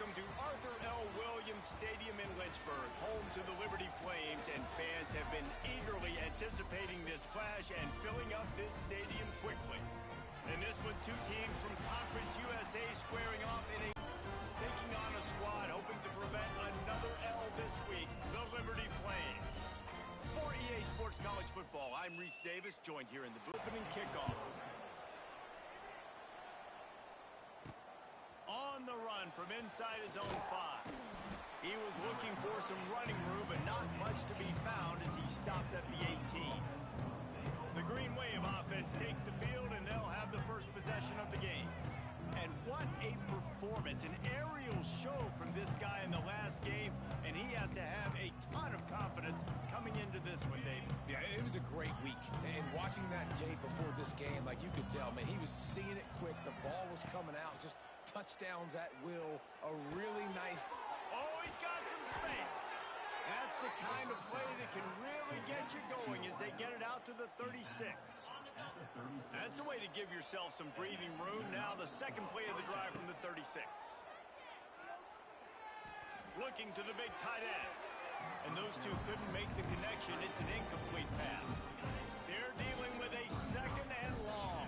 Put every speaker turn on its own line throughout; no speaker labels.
welcome to Arthur L. Williams Stadium in Lynchburg, home to the Liberty Flames, and fans have been eagerly anticipating this clash and filling up this stadium quickly. In this one, two teams from Conference USA squaring off in a taking on a squad hoping to prevent another L this week, the Liberty Flames. For EA Sports College Football, I'm Reese Davis, joined here in the opening kickoff. On the run from inside his own 5. He was looking for some running room, but not much to be found as he stopped at the 18. The Green Wave offense takes the field, and they'll have the first possession of the game. And what a performance, an aerial show from this guy in the last game, and he has to have a ton of confidence coming into this one, David.
Yeah, it was a great week, and watching that tape before this game, like you could tell, man, he was seeing it quick, the ball was coming out, just touchdowns at will, a really nice...
Oh, he's got some space. That's the kind of play that can really get you going as they get it out to the 36. That's a way to give yourself some breathing room. Now the second play of the drive from the 36. Looking to the big tight end. And those two couldn't make the connection. It's an incomplete pass. They're dealing with a second and long.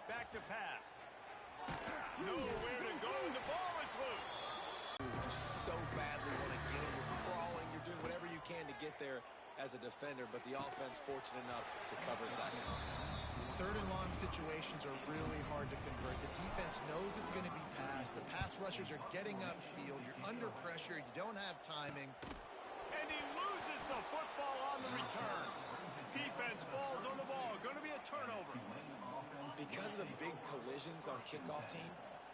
Back to pass. Nowhere to go, and the ball is loose.
You so badly want to get him. You're crawling. You're doing whatever you can to get there as a defender, but the offense fortunate enough to cover it back in.
Third and long situations are really hard to convert. The defense knows it's going to be passed. The pass rushers are getting upfield. You're under pressure. You don't have timing.
And he loses the football on the return. Defense falls on the ball. Going to be a turnover.
Because of the big collisions on kickoff team,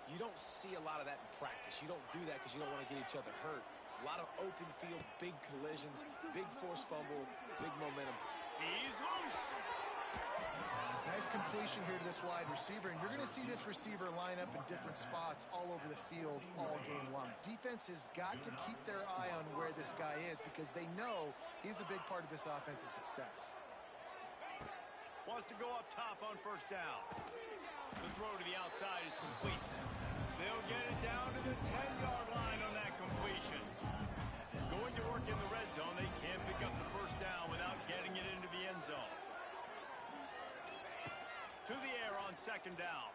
you don't see a lot of that in practice. You don't do that because you don't want to get each other hurt. A lot of open field, big collisions, big forced fumble, big momentum.
He's loose.
Nice completion here to this wide receiver, and you're going to see this receiver line up in different spots all over the field all game long. Defense has got to keep their eye on where this guy is because they know he's a big part of this offense's success.
Wants to go up top on first down. The throw to the outside is complete. They'll get it down to the 10-yard line on that completion. Going to work in the red zone, they can't pick up the first down without getting it into the end zone. To the air on second down.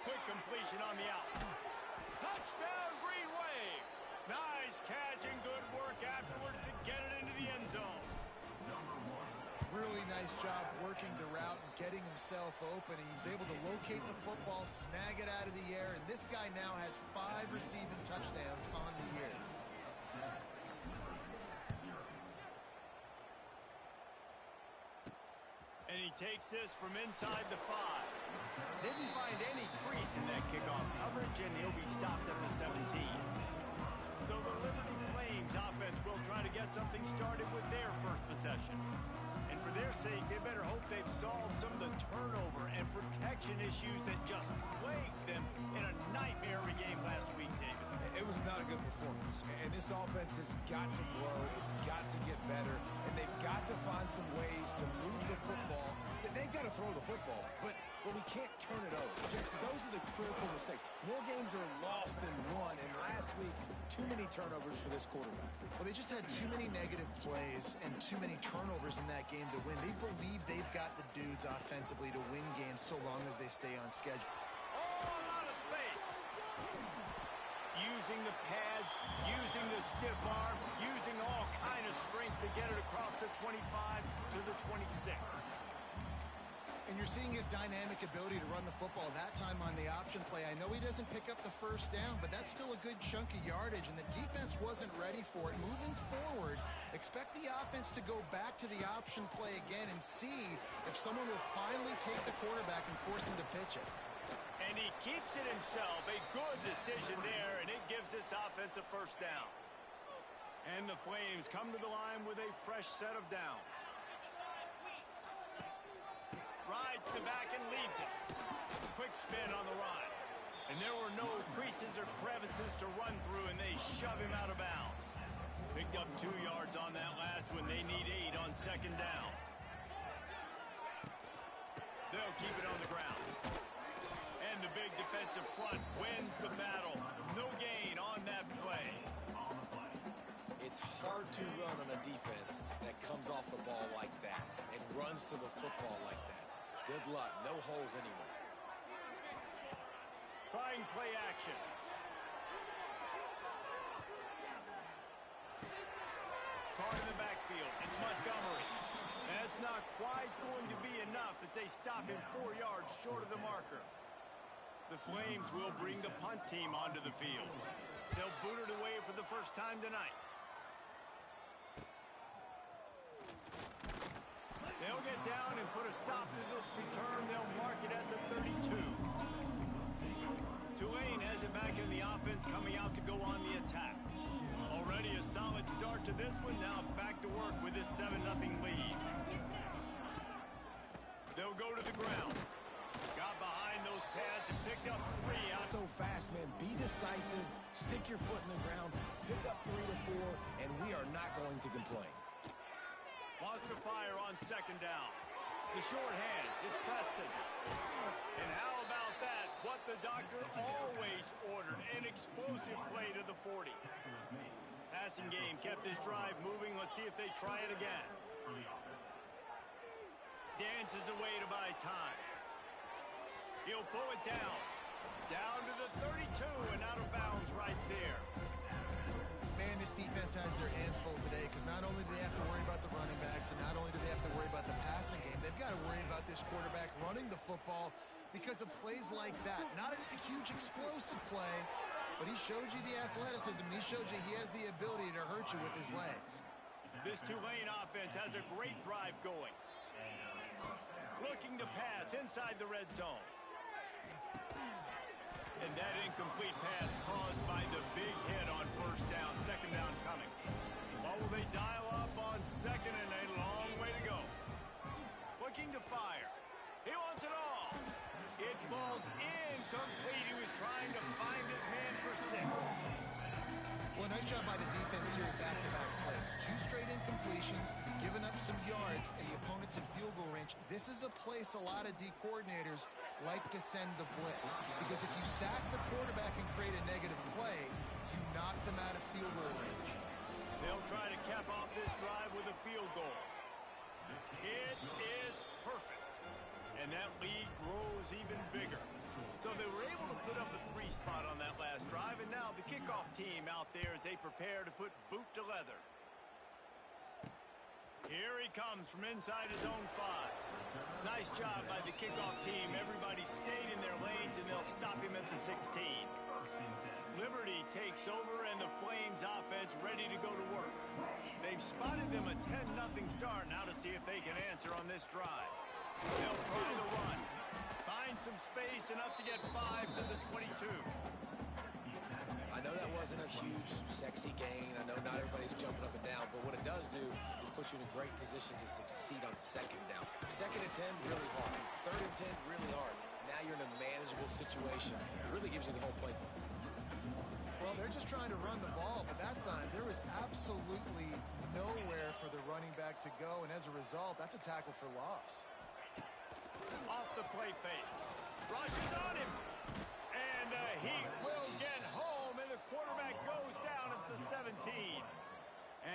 Quick completion on the out. Touchdown, Green Wave. Nice catch and good work afterwards to get it into the end zone.
Really nice job working the route and getting himself open. He was able to locate the football, snag it out of the air, and this guy now has 5 receiving touchdowns on the year.
And he takes this from inside the 5. Didn't find any crease in that kickoff coverage, and he'll be stopped at the 17. So the Liberty Flames offense will try to get something started with their first possession. And for their sake, they better hope they've solved some of the turnover and protection issues that just plagued them in a nightmare game last week, David.
It was not a good performance, and this offense has got to grow. It's got to get better, and they've got to find some ways to move the football. They've got to throw the football, but we can't turn it over. Jesse, those are the critical mistakes. More games are lost than won, and last week, too many turnovers for this quarterback.
Well, they just had too many negative plays and too many turnovers in that game to win. They believe they've got the dudes offensively to win games so long as they stay on schedule.
Oh, a lot of space. Using the pads, using the stiff arm, using all kind of strength to get it across the 25 to the 26.
And you're seeing his dynamic ability to run the football that time on the option play. I know he doesn't pick up the first down, but that's still a good chunk of yardage, and the defense wasn't ready for it. Moving forward, expect the offense to go back to the option play again and see if someone will finally take the quarterback and force him to pitch it.
And he keeps it himself. A good decision there, and it gives this offense a first down. And the Flames come to the line with a fresh set of downs. Rides the back and leaves it. Quick spin on the run. And there were no creases or crevices to run through, and they shove him out of bounds. Picked up 2 yards on that last one. They need 8 on second down. They'll keep it on the ground. And the big defensive front wins the battle. No gain on that play.
It's hard to run on a defense that comes off the ball like that and runs to the football like that. Good luck. No holes anywhere.
Trying play action. Caught in the backfield. It's Montgomery. That's not quite going to be enough as they stop him 4 yards short of the marker. The Flames will bring the punt team onto the field. They'll boot it away for the first time tonight. They'll get down and put a stop to this return. They'll mark it at the 32. Tulane has it back in the offense, coming out to go on the attack. Already a solid start to this one. Now back to work with this 7-0 lead. They'll go to the ground. Got behind those pads and picked up 3 out.
So fast, man. Be decisive. Stick your foot in the ground. Pick up 3 to 4, and we are not going to complain.
Wants to fire on second down. The short hands. It's Preston. And how about that? What the doctor always ordered. An explosive play to the 40. Passing game kept this drive moving. Let's see if they try it again. Dances away to buy time. He'll pull it down. Down to the 32 and out of bounds right there.
Man, this defense has their hands full today because not only do they have to worry about the running backs and not only do they have to worry about the passing game, they've got to worry about this quarterback running the football because of plays like that. Not a huge explosive play, but he showed you the athleticism. He showed you he has the ability to hurt you with his legs.
This Tulane offense has a great drive going. Looking to pass inside the red zone. And that incomplete pass caused by the big hit on first down. Second down coming. What will they dial up on second and a long way to go? Looking to fire. He wants it all. It falls incomplete. He was trying to find his man for 6.
Well, nice job by the defense here in back-to-back plays. 2 straight incompletions, giving up some yards, and the opponent's in field goal range. This is a place a lot of D coordinators like to send the blitz. Because if you sack the quarterback and create a negative play, you knock them out of field goal range.
They'll try to cap off this drive with a field goal. It is perfect. And that lead grows even bigger. So they were able to put up a 3 spot on that last drive, and now the kickoff team out there as they prepare to put boot to leather. Here he comes from inside his own 5. Nice job by the kickoff team. Everybody stayed in their lanes, and they'll stop him at the 16. Liberty takes over, and the Flames offense ready to go to work. They've spotted them a 10-0 start. Now to see if they can answer on this drive. They'll try the run. Find some space, enough to get 5 to the 22.
I know that wasn't a huge, sexy gain. I know not everybody's jumping up and down, but what it does do is put you in a great position to succeed on second down. Second and 10, really hard. Third and 10, really hard. Now you're in a manageable situation. It really gives you the whole playbook.
Well, they're just trying to run the ball, but that time there was absolutely nowhere for the running back to go, and as a result, that's a tackle for loss.
Off the play fake. Rush is on him. And the Heat will get home, and the quarterback goes down at the 17.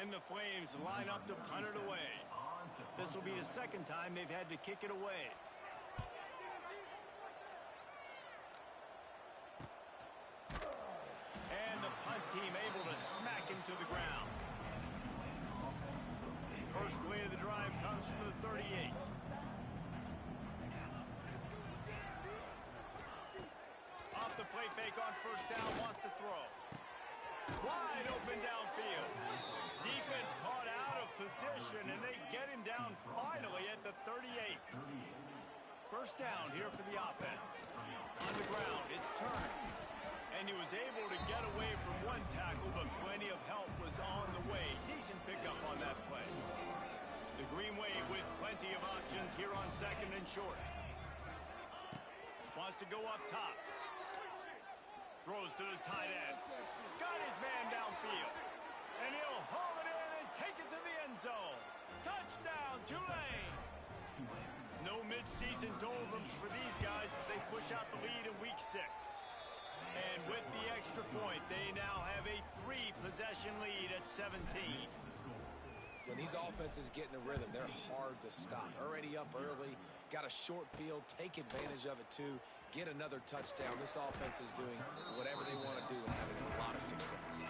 And the Flames line up to punt it away. This will be the second time they've had to kick it away. And the punt team able to smack him to the ground. First play of the drive comes from the 38. Off the play fake on first down, wants to throw. Wide open downfield. Defense caught out of position, and they get him down finally at the 38. First down here for the offense. On the ground, it's Turner. And he was able to get away from one tackle, but plenty of help was on the way. Decent pickup on that play. The Green Wave with plenty of options here on second and short. Wants to go up top. Throws to the tight end. Got his man downfield. And he'll haul it in and take it to the end zone. Touchdown, Tulane! No mid-season doldrums for these guys as they push out the lead in week 6. And with the extra point, they now have a 3-possession lead at 17.
When these offenses get in a rhythm, they're hard to stop. Already up early, got a short field, take advantage of it too, get another touchdown. This offense is doing whatever they want to do and having a lot of success.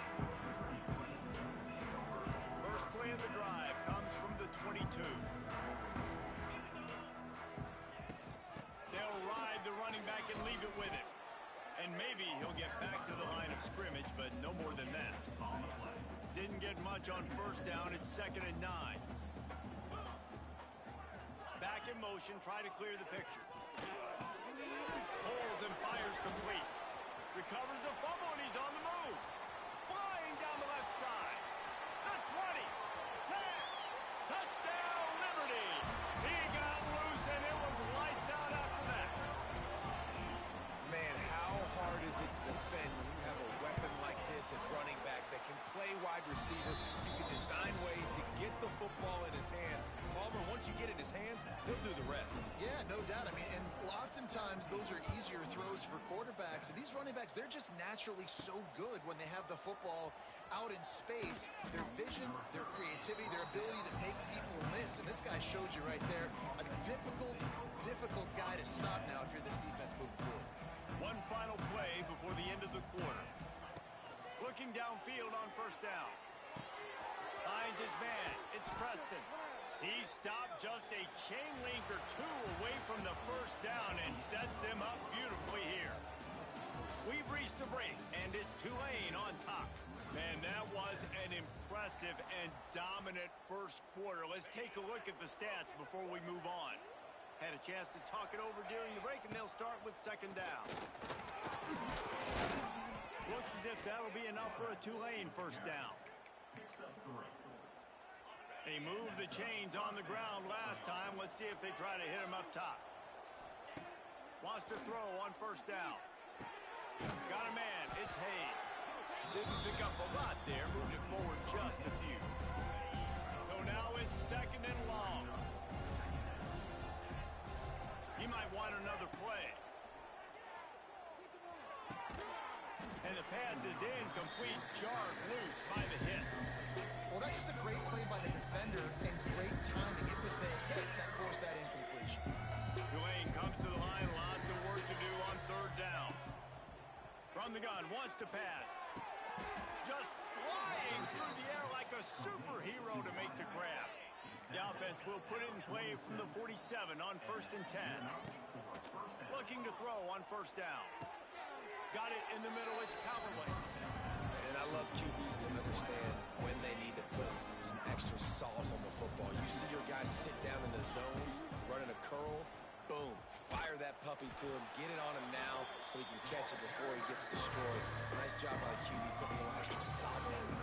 First play of the drive comes from the 22. They'll ride the running back and leave it with him. And maybe he'll get back to the line of scrimmage, but no more than that. Didn't get much on first down. It's 2nd and 9. Back in motion, try to clear the picture. Holds and fires complete. Recovers the fumble, and he's on the move. Flying down the left side. The 20. 10. Touchdown, Liberty. He got loose, and it was lights out after that.
Man, how hard is it to defend when you have a weapon like this at running back that can play wide receiver? You can design ways to get the football in his hand. Palmer, once you get it in his hands, he'll do the rest.
Yeah, no doubt. I mean, and oftentimes those are easier throws for quarterbacks. And these running backs, they're just naturally so good when they have the football out in space. Their vision, their creativity, their ability to make people miss. And this guy showed you right there, a difficult guy to stop now if you're this defense moving forward.
One final play before the end of the quarter. Looking downfield on first down. Finds his man. It's Preston. He stopped just a chain link or two away from the first down and sets them up beautifully here. We've reached the break, and it's Tulane on top. Man, that was an impressive and dominant first quarter. Let's take a look at the stats before we move on. Had a chance to talk it over during the break, and they'll start with 2nd down. Looks as if that'll be enough for a Tulane first down. They moved the chains on the ground last time. Let's see if they try to hit him up top. Wants to throw on first down. Got a man. It's Hayes. Didn't pick up a lot there. Moved it forward just a few. So now it's 2nd and long. He might want another play. And the pass is incomplete. Jarred loose by the hit.
Well, that's just a great play by the defender and great timing. It was the hit that forced that incompletion.
Tulane comes to the line. Lots of work to do on 3rd down. From the gun, wants to pass. Just flying through the air like a superhero to make the grab. The offense will put it in play from the 47 on 1st and 10. Looking to throw on first down. Got it in the middle. It's Callaway.
And I love QBs that understand when they need to put some extra sauce on the football. You see your guys sit down in the zone, running a curl, boom, fire that puppy to him, get it on him now so he can catch it before he gets destroyed. Nice job by the QB putting a little extra sauce on it.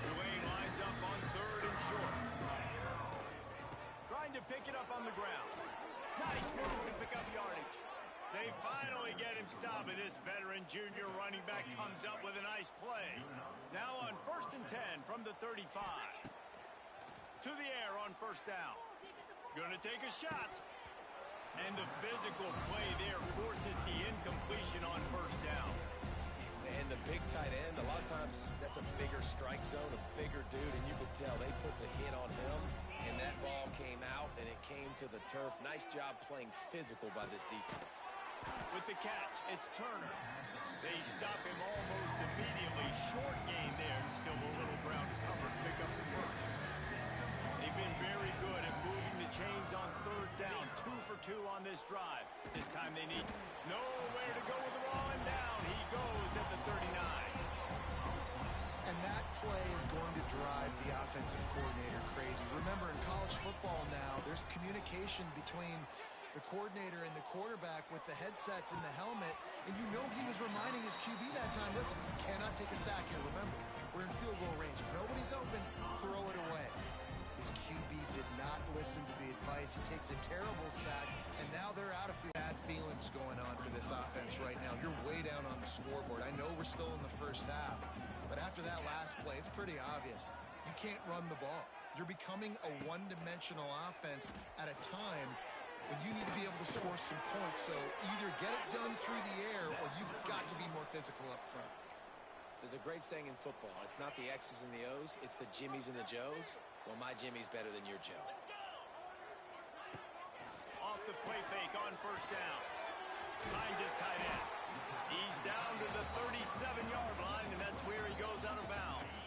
Tulane lines up on 3rd and short. Trying to pick it up on the ground. Nice move to pick up yardage. They finally get him stopped, and this veteran junior running back comes up with a nice play. Now on 1st and 10 from the 35. To the air on first down. Gonna take a shot. And the physical play there forces the incompletion on first down.
And the big tight end, a lot of times that's a bigger strike zone, a bigger dude, and you could tell they put the hit on him, and that ball came out, and it came to the turf. Nice job playing physical by this defense.
With the catch, it's Turner. They stop him almost immediately. Short gain there, and still a little ground to cover to pick up the first. They've been very good at moving the chains on 3rd down. 2 for 2 on this drive. This time they need nowhere to go with the ball, and down he goes at the 39.
And that play is going to drive the offensive coordinator crazy. Remember, in college football now, there's communication between the coordinator and the quarterback with the headsets and the helmet, and you know he was reminding his QB that time, listen, you cannot take a sack here. Remember, we're in field goal range. If nobody's open, throw it away. His QB did not listen to the advice. He takes a terrible sack, and now they're out of bad feelings going on for this offense right now. You're way down on the scoreboard. I know we're still in the first half, but after that last play, it's pretty obvious. You can't run the ball. You're becoming a one-dimensional offense at a time when you need to be able to score some points. So either get it done through the air or you've got to be more physical up front.
There's a great saying in football. It's not the X's and the O's, it's the Jimmies and the Joes. Well, my Jimmy's better than your Joe.
Off the play fake on first down. Finds his tight end. He's down to the 37-yard line, and that's where he goes out of bounds.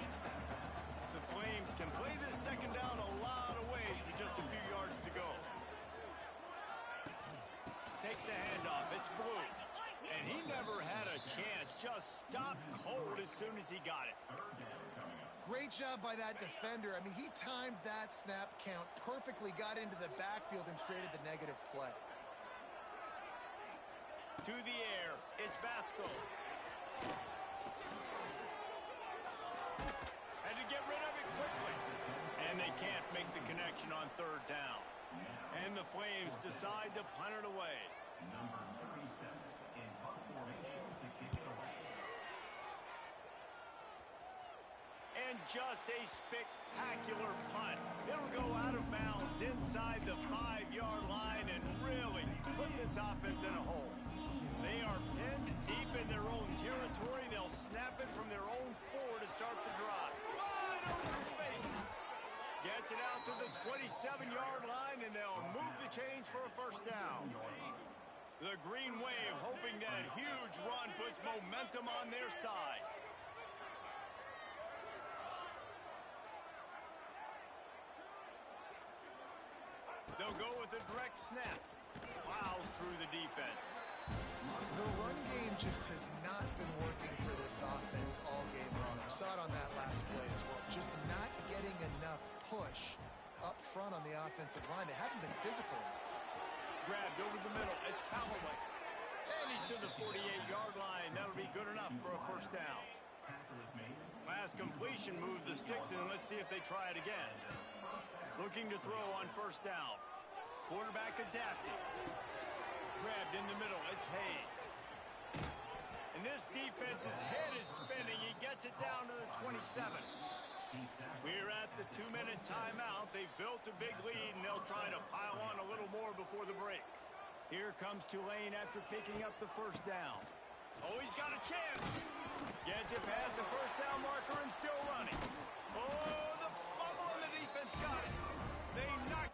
The Flames can play this second down a lot of ways with just a few yards to go. Takes the handoff. It's Blue. And he never had a chance. Just stopped cold as soon as he got it.
Great job by that defender. I mean, he timed that snap count perfectly, got into the backfield, and created the negative play.
To the air, it's Basco. Had to get rid of it quickly. And they can't make the connection on third down. And the Flames decide to punt it away.
Number 37 in punt formation to kick it away.
And just a spectacular punt. It'll go out of bounds inside the 5-yard line and really put this offense in a hole. They are pinned deep in their own territory. They'll snap it from their own 4 to start the drive. Wide open spaces. Gets it out to the 27-yard line, and they'll move the chains for a first down. The Green Wave hoping that huge run puts momentum on their side. They'll go with a direct snap. Plows through the defense.
The run game just has not been working for this offense all game long. We saw it on that last play as well. Just not getting enough push up front on the offensive line. They haven't been physical enough.
Grabbed over the middle. It's Callaway. And he's to the 48-yard line. That'll be good enough for a first down. Last completion moved the sticks in. Let's see if they try it again. Looking to throw on first down. Quarterback adapting. Grabbed in the middle. It's Hayes. And this defense's head is spinning. He gets it down to the 27. We're at the 2-minute timeout. They've built a big lead, and they'll try to pile on a little more before the break. Here comes Tulane after picking up the first down. Oh, he's got a chance. Gets it past the first down marker and still running. Oh, the fumble on the defense got it. They knocked.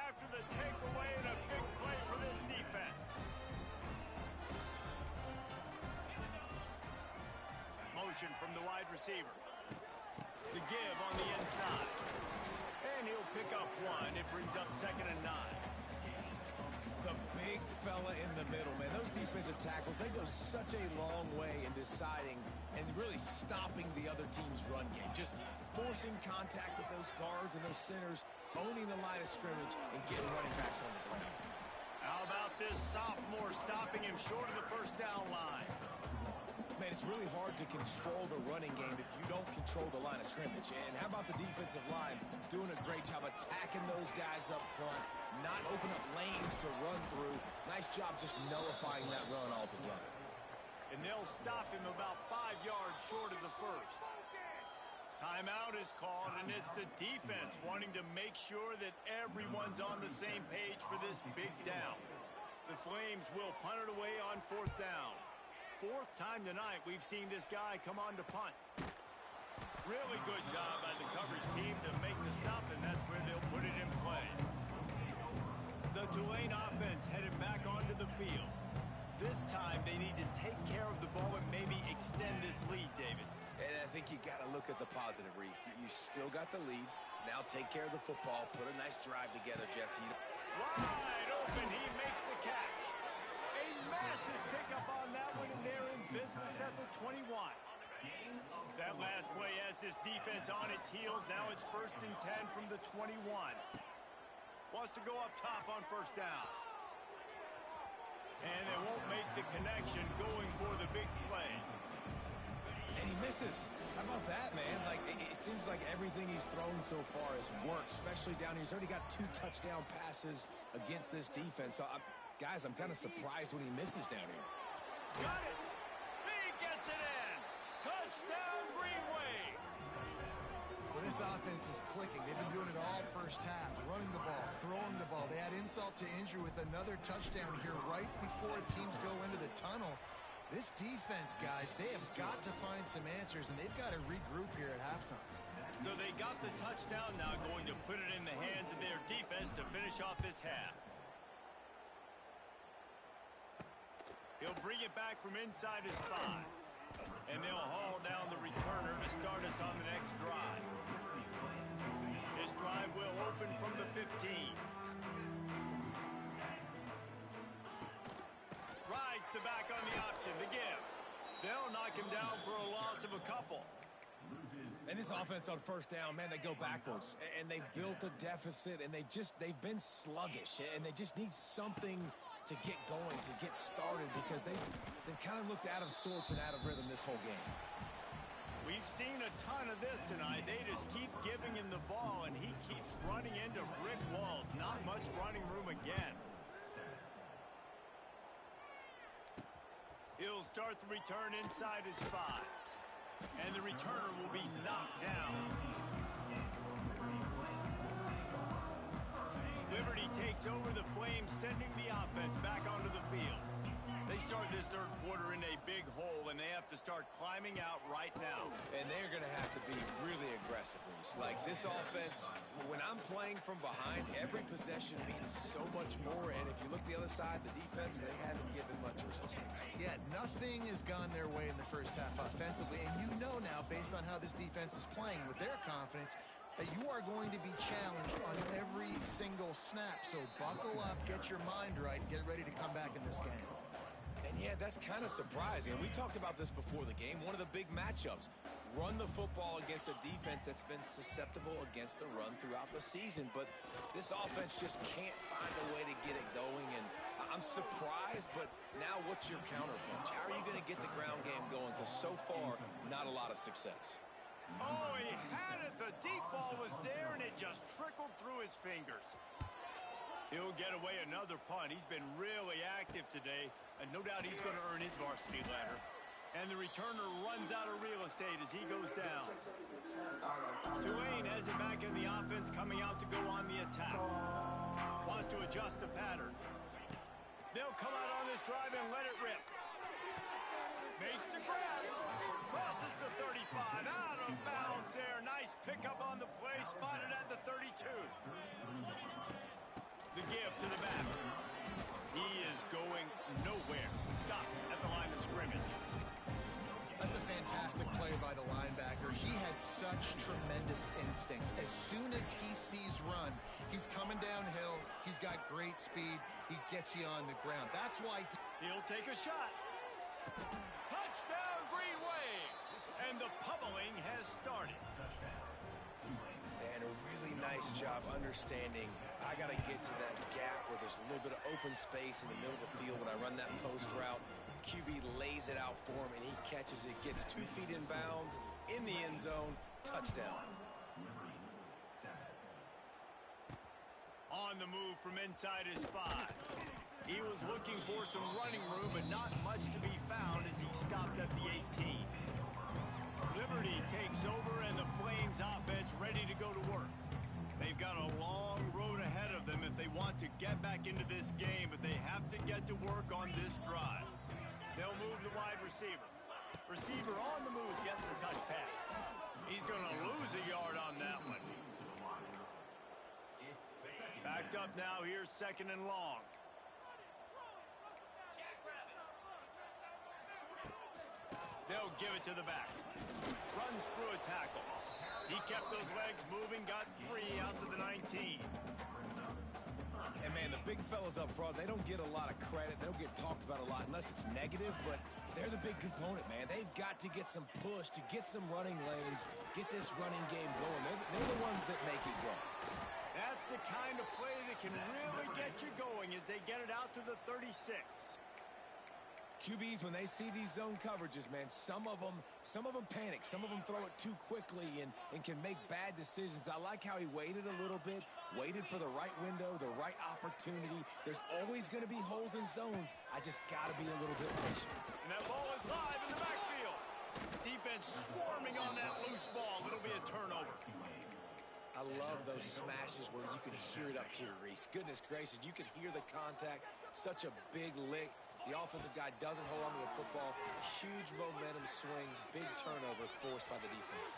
After the takeaway and a big play for this defense. Motion from the wide receiver. The give on the inside. And he'll pick up one. It brings up 2nd and 9.
The big fella in the middle, man. Those defensive tackles, they go such a long way in deciding and really stopping the other team's run game. Just forcing contact with those guards and those centers, owning the line of scrimmage, and getting running backs on the ground.
How about this sophomore stopping him short of the first down line?
Man, it's really hard to control the running game if you don't control the line of scrimmage. And how about the defensive line doing a great job attacking those guys up front, not open up lanes to run through. Nice job just nullifying that run altogether.
And they'll stop him about 5 yards short of the first. Timeout is called, and it's the defense wanting to make sure that everyone's on the same page for this big down. The Flames will punt it away on 4th down. 4th time tonight we've seen this guy come on to punt. Really good job by the coverage team to make the stop, and that's where they'll put it in play. The Tulane offense headed back onto the field. This time they need to take care of the ball and maybe extend this lead, David.
And I think you got to look at the positive, Reese. You still got the lead. Now take care of the football. Put a nice drive together, Jesse.
Wide open. He makes the catch. A massive pickup on that one, and they're in business at the 21. That last play has this defense on its heels. Now it's 1st and 10 from the 21. Wants to go up top on first down. And they won't make the connection going for the big play.
And he misses. How about that, man? Like, it seems like everything he's thrown so far has worked, especially down here. He's already got 2 touchdown passes against this defense. So, guys, I'm kind of surprised when he misses down here.
Got it. He Touchdown, Green Wave!
Well, this offense is clicking. They've been doing it all first half, running the ball, throwing the ball. They had insult to injury with another touchdown here right before teams go into the tunnel. This defense, guys, they have got to find some answers, and they've got to regroup here at halftime.
So they got the touchdown, now going to put it in the hands of their defense to finish off this half. He'll bring it back from inside his 5. And they'll haul down the returner to start us on the next drive. This drive will open from the 15. Rides the back on the option, the give. They'll knock him down for a loss of a couple.
And this offense on first down, man, they go backwards. And they've built a deficit, and they've been sluggish. And they just need something to get going, to get started, because they've kind of looked out of sorts and out of rhythm this whole game.
We've seen a ton of this tonight. They just keep giving him the ball, and he keeps running into brick walls. Not much running room again. He'll start the return inside his 5. And the returner will be knocked down. Liberty takes over the Flames, sending the offense back onto the field. They start this third quarter in a big hole, and they have to start climbing out right now.
And they're going to have to be really aggressive, Reese. Like, this offense, when I'm playing from behind, every possession means so much more. And if you look the other side, the defense, they haven't given much resistance.
Yeah, nothing has gone their way in the first half offensively. And you know now, based on how this defense is playing with their confidence, that you are going to be challenged on every single snap. So buckle up, get your mind right, and get ready to come back in this game.
And yeah, that's kind of surprising. We talked about this before the game. One of the big matchups. Run the football against a defense that's been susceptible against the run throughout the season. But this offense just can't find a way to get it going. And I'm surprised, but now what's your counterpunch? How are you going to get the ground game going? Because so far, not a lot of success.
Oh, he had it. The deep ball was there, and it just trickled through his fingers. He'll get away another punt. He's been really active today, and no doubt he's going to earn his varsity ladder. And the returner runs out of real estate as he goes down. Tulane has it back in the offense, coming out to go on the attack. Wants to adjust the pattern. They'll come out on this drive and let it rip. Makes the grab. Crosses the 35. Out of bounds there. Nice pickup on the play. Spotted at the 32. The give to the back. He is going nowhere. Stop at the line of scrimmage.
That's a fantastic play by the linebacker. He has such tremendous instincts. As soon as he sees run, he's coming downhill. He's got great speed. He gets you on the ground. That's why
He'll take a shot. Touchdown, Green Wave. And the pummeling has started.
And a really nice job understanding I got to get to that gap where there's a little bit of open space in the middle of the field when I run that post route. QB lays it out for him, and he catches it, gets 2 feet in bounds, in the end zone, touchdown.
On the move from inside his 5. He was looking for some running room, but not much to be found as he stopped at the 18. Liberty takes over, and the Flames offense ready to go to work. They've got a long road ahead of them if they want to get back into this game, but they have to get to work on this drive. They'll move the wide receiver. Receiver on the move gets the touch pass. He's going to lose a yard on that one. Backed up now, here's 2nd and long. They'll give it to the back. Runs through a tackle. He kept those legs moving, got 3 out to the 19.
And, man, the big fellas up front, they don't get a lot of credit. They don't get talked about a lot unless it's negative, but they're the big component, man. They've got to get some push, to get some running lanes, get this running game going. They're the ones that make it go.
That's the kind of play that can really get you going as they get it out to the 36.
QBs, when they see these zone coverages, man, some of them panic. Some of them throw it too quickly and can make bad decisions. I like how he waited a little bit, waited for the right window, the right opportunity. There's always going to be holes in zones. I just got to be a little bit patient.
And that ball is live in the backfield. Defense swarming on that loose ball. It'll be a turnover.
I love those smashes where you can hear it up here, Reese. Goodness gracious, you can hear the contact. Such a big lick. The offensive guy doesn't hold on to the football. Huge momentum swing. Big turnover forced by the defense.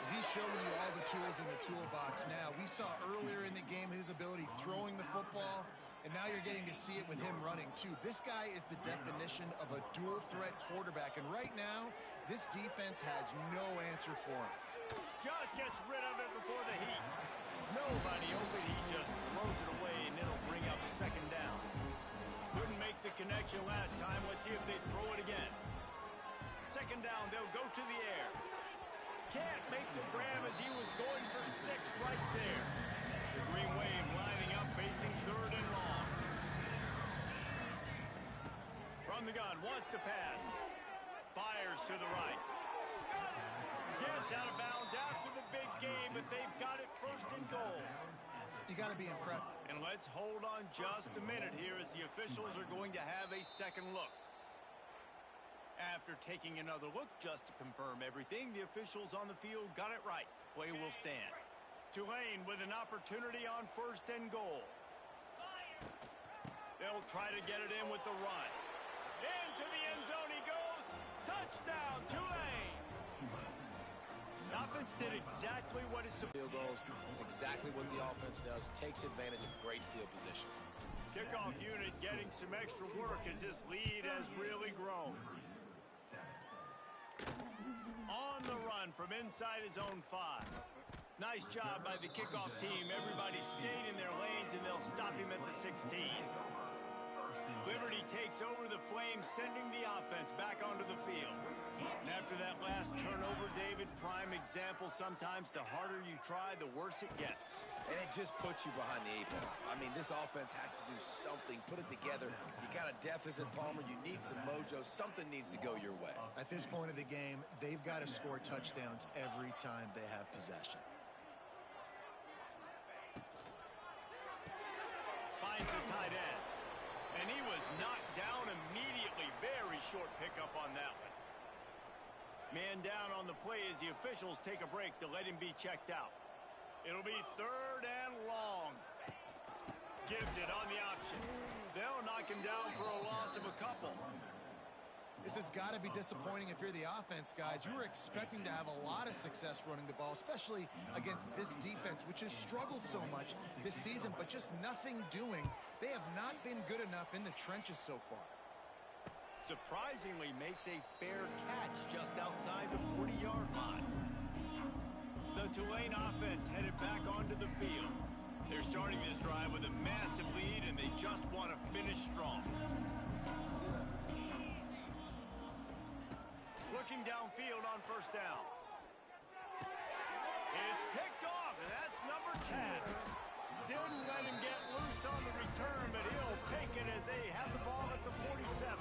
Well, he's showing you all the tools in the toolbox now. We saw earlier in the game his ability throwing the football, and now you're getting to see it with him running, too. This guy is the definition of a dual-threat quarterback, and right now, this defense has no answer for him.
Just gets rid of it before the heat. Nobody open. He just throws it away, and it'll bring up second down. Couldn't make the connection last time. Let's see if they throw it again. Second down, they'll go to the air. Can't make the grab as he was going for 6 right there. The Green Wave lining up, facing third and long. From the gun, wants to pass. Fires to the right. Gets out of bounds after the big game, but they've got it first and goal.
You got to be impressed.
And let's hold on just a minute here as the officials are going to have a second look. After taking another look just to confirm everything, the officials on the field got it right. Play will stand. Tulane with an opportunity on first and goal. They'll try to get it in with the run. Into the end zone he goes. Touchdown, Tulane! The offense did exactly what is
Field goals is exactly what the offense does. Takes advantage of great field position.
Kickoff unit getting some extra work as this lead has really grown. On the run from inside his own 5. Nice job by the kickoff team. Everybody stayed in their lanes, and they'll stop him at the 16. Liberty takes over the Flames, sending the offense back onto the field. And after that last turnover, David, prime example, sometimes the harder you try, the worse it gets.
And it just puts you behind the 8 ball. I mean, this offense has to do something, put it together. You got a deficit, Palmer. You need some mojo. Something needs to go your way.
At this point of the game, they've got to score touchdowns every time they have possession.
Finds a tight end. And he was knocked down immediately. Very short pickup on that one. Man down on the play as the officials take a break to let him be checked out. It'll be third and long. Gives it on the option. They'll knock him down for a loss of a couple.
This has got to be disappointing if you're the offense, guys. You were expecting to have a lot of success running the ball, especially against this defense, which has struggled so much this season, but just nothing doing. They have not been good enough in the trenches so far.
Surprisingly makes a fair catch just outside the 40-yard line. The Tulane offense headed back onto the field. They're starting this drive with a massive lead, and they just want to finish strong. Looking downfield on first down. It's picked off, and that's number 10. Didn't let him get loose on the return, but he'll take it as they have the ball at the 47.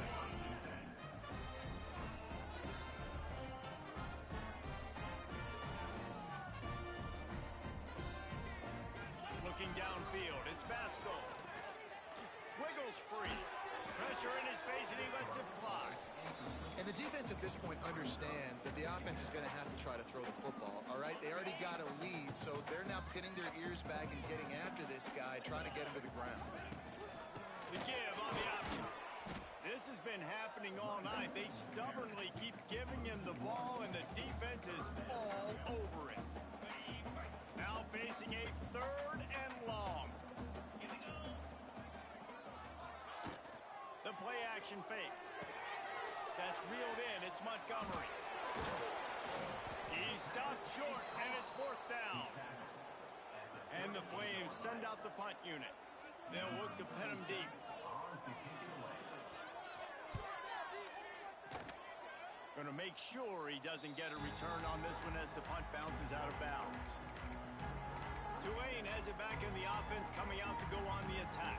Looking downfield, it's Vasco. Wiggles free. Pressure in his face, and he lets it fly.
And the defense at this point understands that the offense is going to have to try to throw the football, all right? They already got a lead, so they're now pinning their ears back and getting after this guy, trying to get him to the ground.
The give on the option. This has been happening all night. They stubbornly keep giving him the ball, and the defense is all over it. Now facing a third and long. The play action fake. That's reeled in. It's Montgomery. He stopped short, and it's fourth down. And the Flames send out the punt unit. They'll look to pin him deep. Going to make sure he doesn't get a return on this one as the punt bounces out of bounds. Tulane has it back in the offense, coming out to go on the attack.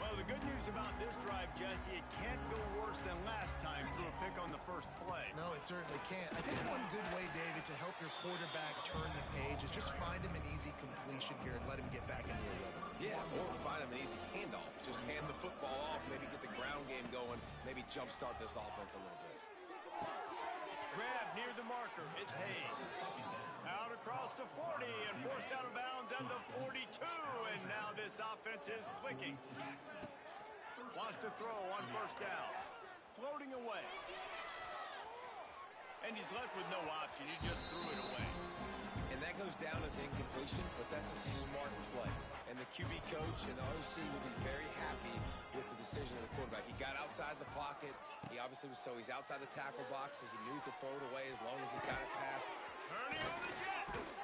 Well, the good news about this drive, Jesse, it can't go worse than last time through a pick on the first play.
No, it certainly can't. I think one good way, David, to help your quarterback turn the page is just find him an easy completion here and let him get back into a rhythm.
Yeah, or find him an easy handoff. Just hand the football off, maybe get the ground game going, maybe jumpstart this offense a little bit.
Grab near the marker. It's Hayes. Out across the 40 and forced out of bounds at the 42. And now this offense is clicking. Wants to throw on first down. Floating away. And he's left with no option. He just threw it away.
And that goes down as incompletion, but that's a smart play. And the QB coach and the OC will be very happy with the decision of the quarterback. He got outside the pocket. He obviously was he's outside the tackle box as he knew he could throw it away as long as he got it past.
Turning on the Jets.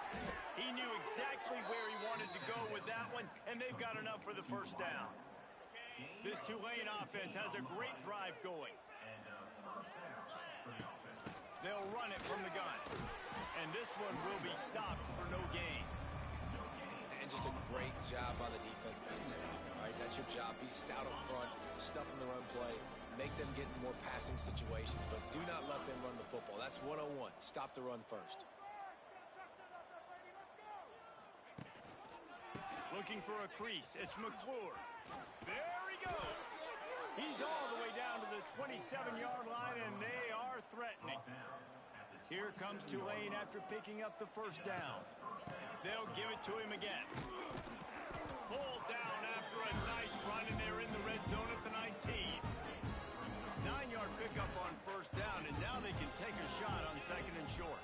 He knew exactly where he wanted to go with that one, and they've got enough for the first down. This Tulane offense has a great drive going. They'll run it from the gun. And this one will be stopped for no gain.
And just a great job on the defense being stopped. All right, that's your job. Be stout up front, stuff in the run play, make them get in more passing situations, but do not let them run the football. That's 101. Stop the run first.
Looking for a crease. It's McClure. There he goes. He's all the way down to the 27-yard line, and they are threatening. Here comes Tulane after picking up the first down. They'll give it to him again. Pulled down after a nice run, and they're in the red zone at the 19. 9-yard pickup on first down, and now they can take a shot on second and short.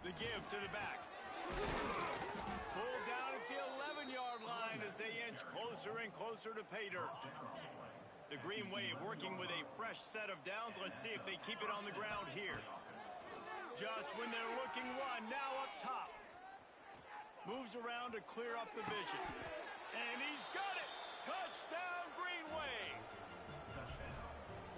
The give to the back. Pulled down at the 11-yard line as they inch closer and closer to pay dirt. The Green Wave working with a fresh set of downs. Let's see if they keep it on the ground here. Just when they're looking one, now up top. Moves around to clear up the vision. And he's got it! Touchdown, Green Wave!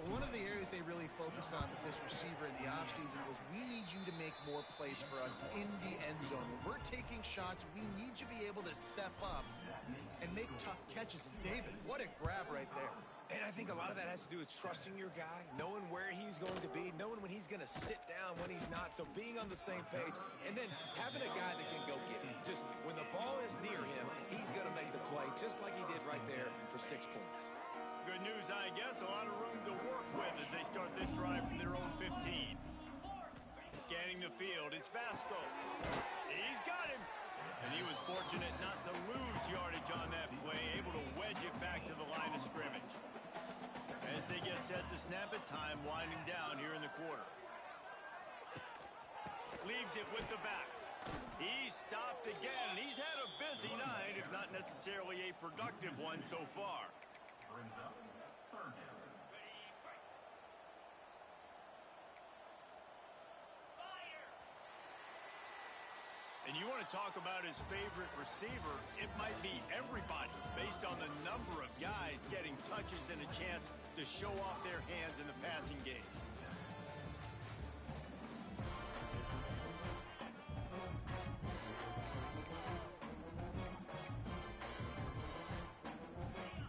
Well, one of the areas they really focused on with this receiver in the offseason was we need you to make more plays for us in the end zone. When we're taking shots, we need you to be able to step up and make tough catches. And David, what a grab right there.
And I think a lot of that has to do with trusting your guy, knowing where he's going to be, knowing when he's going to sit down, when he's not. So being on the same page, and then having a guy that can go get it. Just when the ball is near him, he's going to make the play, just like he did right there for 6 points.
Good news, I guess. A lot of room to work with as they start this drive from their own 15. Scanning the field, it's Basco. He's got him. And he was fortunate not to lose yardage on that play, able to wedge it back to the line of scrimmage. As they get set to snap it, time winding down here in the quarter. Leaves it with the back. He's stopped again, and he's had a busy night, if not necessarily a productive one so far.
Brings up third down.
And you want to talk about his favorite receiver, it might be everybody based on the number of guys getting touches and a chance to show off their hands in the passing game.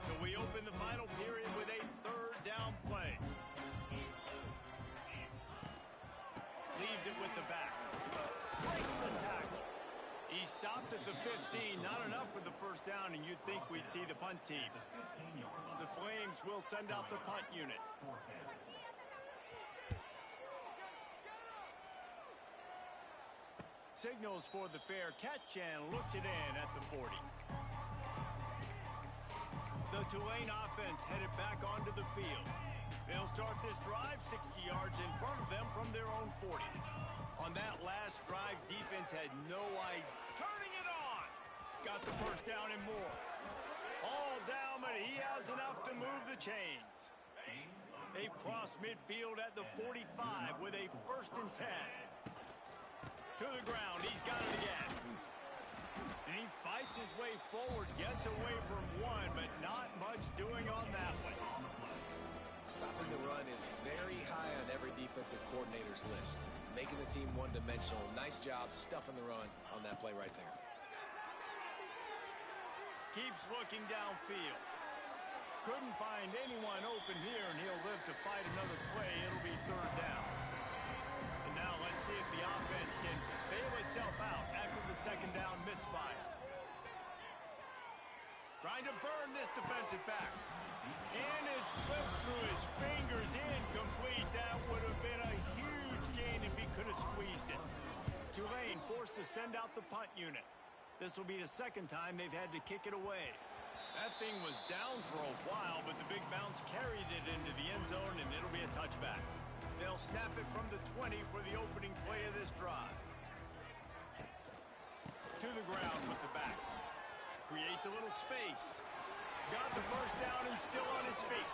So we open the final period with a third down play. Leaves it with the back. Breaks the tackle. He stopped at the 15. Not enough for the first down, and you'd think we'd see the punt team. The Flames will send out the punt unit. Signals for the fair catch and looks it in at the 40. The Tulane offense headed back onto the field. They'll start this drive 60 yards in front of them from their own 40. On that last drive, defense had no idea. Turning it on! Got the first down and more. All down, but he has enough to move the chains. They've crossed midfield at the 45 with a 1st and 10. To the ground, he's got it again. And he fights his way forward, gets away from one, but not much doing on that one.
Stopping the run is very high on every defensive coordinator's list. Making the team one-dimensional. Nice job stuffing the run on that play right there.
Keeps looking downfield. Couldn't find anyone open here, and he'll live to fight another play. It'll be third down. And now let's see if the offense can bail itself out after the second down misfire. Trying to burn this defensive back. And it slips through his fingers, incomplete. That would have been a huge gain if he could have squeezed it. Tulane forced to send out the punt unit. This will be the second time they've had to kick it away. That thing was down for a while, but the big bounce carried it into the end zone, and it'll be a touchback. They'll snap it from the 20 for the opening play of this drive. To the ground with the back. Creates a little space. Got the first down and still on his feet.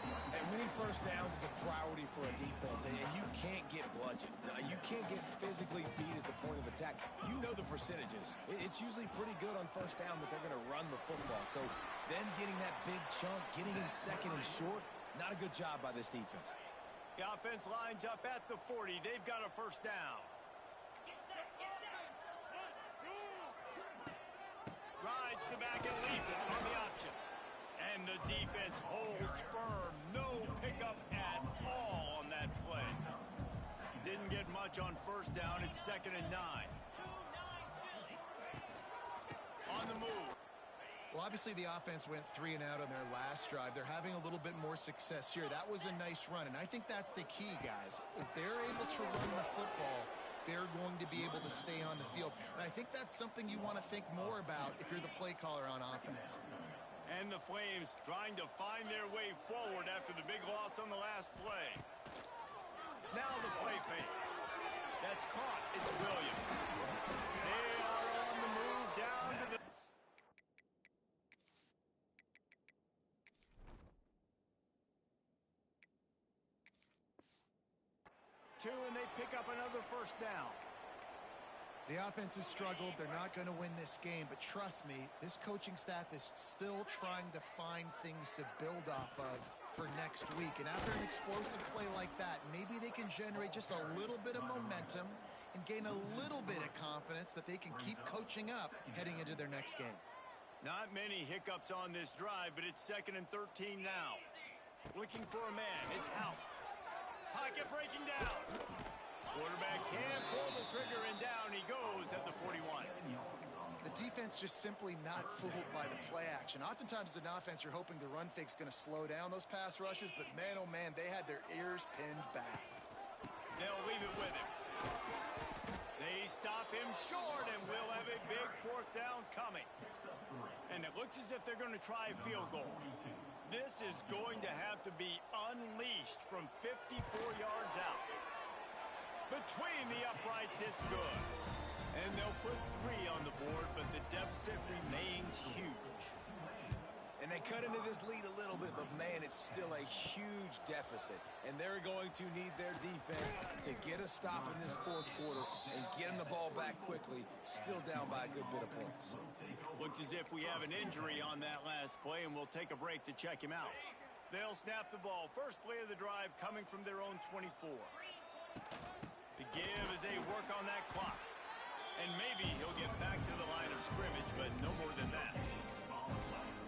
And winning first downs is a priority for a defense, and you can't get bludgeoned. You can't get physically beat at the point of attack. You know the percentages. It's usually pretty good on first down that they're going to run the football. So then getting that big chunk, getting in second and short, not a good job by this defense.
The offense lines up at the 40. They've got a first down. Rides the back and leaves it on the option. And the defense holds firm. No pickup at all on that play. Didn't get much on first down. It's 2nd and 9. On the move.
Well, obviously the offense went 3 and out on their last drive. They're having a little bit more success here. That was a nice run, and I think that's the key, guys. If they're able to run the football, they're going to be able to stay on the field. And I think that's something you want to think more about if you're the play caller on offense.
And the Flames trying to find their way forward after the big loss on the last play. Now the play fake. That's caught. It's Williams. They are on the move down to the... and they pick up another first down.
The offense has struggled. They're not going to win this game, but trust me, this coaching staff is still trying to find things to build off of for next week. And after an explosive play like that, maybe they can generate just a little bit of momentum and gain a little bit of confidence that they can keep coaching up heading into their next game.
Not many hiccups on this drive, but it's 2nd and 13 now. Looking for a man. It's out. Pocket breaking down. Quarterback can't pull the trigger, and down he goes at the 41.
The defense just simply not fooled by the play action. Oftentimes as an offense, you're hoping the run fake's going to slow down those pass rushers, but man, oh man, they had their ears pinned back.
They'll leave it with him. They stop him short, and we'll have a big 4th down coming. And it looks as if they're going to try a field goal. This is going to have to be unleashed from 54 yards out. Between the uprights, it's good. And they'll put 3 on the board, but the deficit remains huge.
And they cut into this lead a little bit, but man, it's still a huge deficit. And they're going to need their defense to get a stop in this 4th quarter and get them the ball back quickly, still down by a good bit of points.
Looks as if we have an injury on that last play, and we'll take a break to check him out. They'll snap the ball. First play of the drive coming from their own 24. The give as they work on that clock. And maybe he'll get back to the line of scrimmage, but no more than that.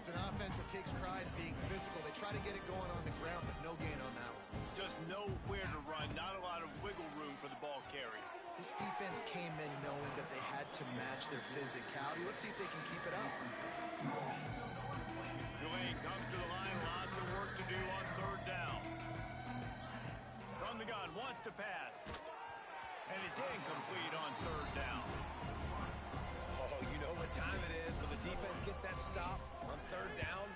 It's an offense that takes pride in being physical. They try to get it going on the ground, but no gain on that one.
Just nowhere to run. Not a lot of wiggle room for the ball carrier.
This defense came in knowing that they had to match their physicality. Let's see if they can keep it up.
Tulane comes to the line. Lots of work to do on 3rd down. From the gun, wants to pass. And it's incomplete on 3rd down.
Oh, you know what time it is when the defense gets that stop on 3rd down.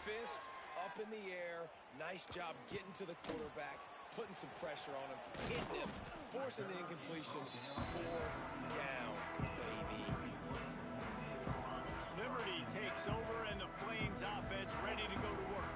Fist up in the air. Nice job getting to the quarterback, putting some pressure on him, hitting him, forcing the incompletion. 4th down, baby.
Liberty takes over, and the Flames offense ready to go to work.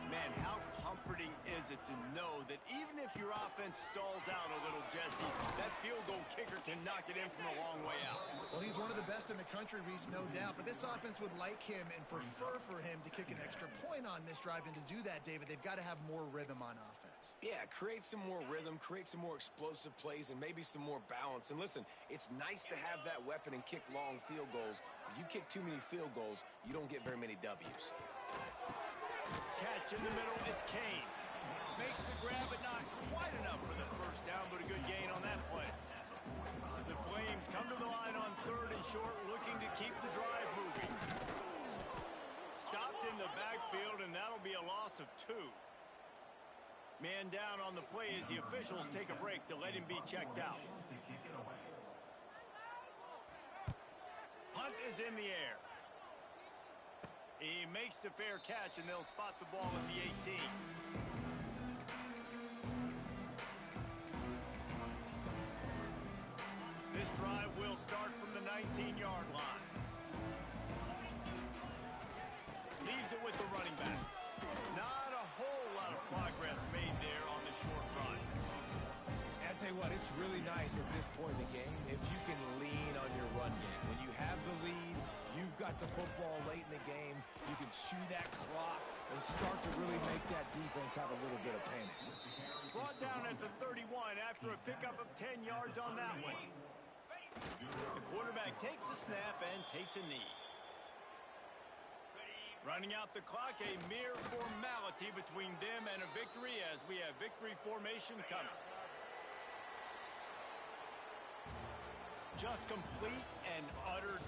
Man, how comforting is it to know that even if your offense stalls out a little, Jesse, that field goal kicker can knock it in from a long way out.
Well, he's one of the best in the country, Reese, no doubt. But this offense would like him and prefer for him to kick an extra point on this drive. And to do that, David, they've got to have more rhythm on offense.
Yeah, create some more rhythm, create some more explosive plays, and maybe some more balance. And listen, it's nice to have that weapon and kick long field goals. If you kick too many field goals, you don't get very many W's.
Catch in the middle, it's Kane. Makes the grab, but not quite enough for the first down, but a good gain on that play. The Flames come to the line on 3rd and short, looking to keep the drive moving. Stopped in the backfield, and that'll be a loss of 2. Man down on the play as the officials take a break to let him be checked out. Punt is in the air. He makes the fair catch, and they'll spot the ball at the 18. This drive will start from the 19-yard line. Leaves it with the running back. Not a whole lot of progress made there on the short run.
I'll tell you what, it's really nice at this point in the game if you can lean on your run game. When you have the lead, you've got the football late in the game, you can chew that clock and start to really make that defense have a little bit of panic.
Brought down at the 31 after a pickup of 10 yards on that one. The quarterback takes a snap and takes a knee. Running out the clock, a mere formality between them and a victory as we have victory formation coming. Just complete and utter